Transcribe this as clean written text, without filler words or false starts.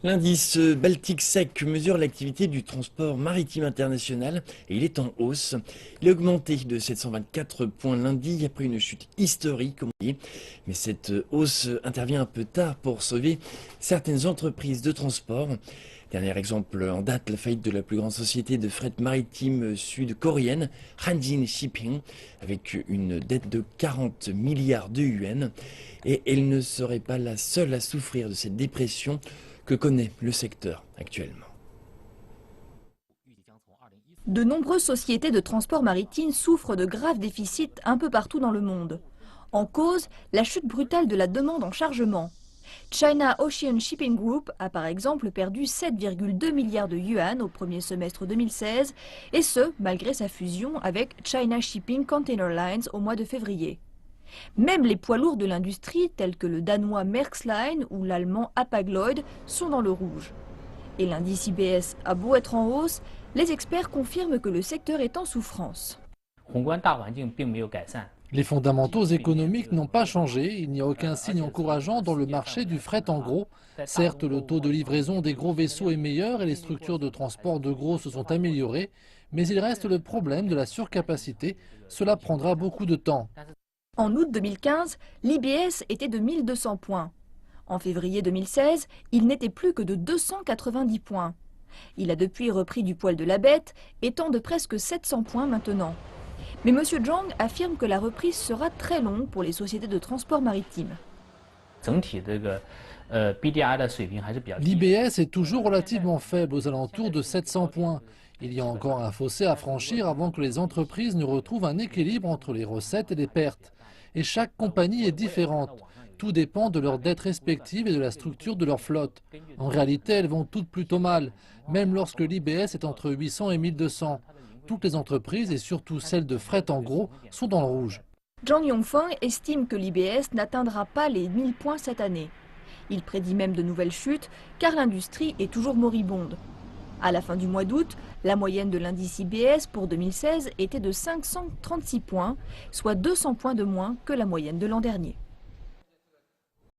L'indice Baltique Sec mesure l'activité du transport maritime international et il est en hausse. Il a augmenté de 724 points lundi après une chute historique. Mais cette hausse intervient un peu tard pour sauver certaines entreprises de transport. Dernier exemple en date, la faillite de la plus grande société de fret maritime sud-coréenne, Hanjin Shipping, avec une dette de 40 milliards de yuans. Et elle ne serait pas la seule à souffrir de cette dépression que connaît le secteur actuellement. De nombreuses sociétés de transport maritime souffrent de graves déficits un peu partout dans le monde. En cause, la chute brutale de la demande en chargement. China Ocean Shipping Group a par exemple perdu 7,2 milliards de yuan au premier semestre 2016, et ce, malgré sa fusion avec China Shipping Container Lines au mois de février. Même les poids lourds de l'industrie, tels que le danois Maersk Line ou l'allemand Hapag-Lloyd, sont dans le rouge. Et l'indice IBS a beau être en hausse, les experts confirment que le secteur est en souffrance. Les fondamentaux économiques n'ont pas changé, il n'y a aucun signe encourageant dans le marché du fret en gros. Certes, le taux de livraison des gros vaisseaux est meilleur et les structures de transport de gros se sont améliorées, mais il reste le problème de la surcapacité, cela prendra beaucoup de temps. En août 2015, l'IBS était de 1200 points. En février 2016, il n'était plus que de 290 points. Il a depuis repris du poil de la bête, étant de presque 700 points maintenant. Mais M. Zhang affirme que la reprise sera très longue pour les sociétés de transport maritime. L'IBS est toujours relativement faible, aux alentours de 700 points. Il y a encore un fossé à franchir avant que les entreprises ne retrouvent un équilibre entre les recettes et les pertes. Et chaque compagnie est différente. Tout dépend de leurs dettes respectives et de la structure de leur flotte. En réalité, elles vont toutes plutôt mal, même lorsque l'IBS est entre 800 et 1200. Toutes les entreprises, et surtout celles de fret en gros, sont dans le rouge. Zhang Yongfeng estime que l'IBS n'atteindra pas les 1000 points cette année. Il prédit même de nouvelles chutes, car l'industrie est toujours moribonde. À la fin du mois d'août, la moyenne de l'indice IBS pour 2016 était de 536 points, soit 200 points de moins que la moyenne de l'an dernier.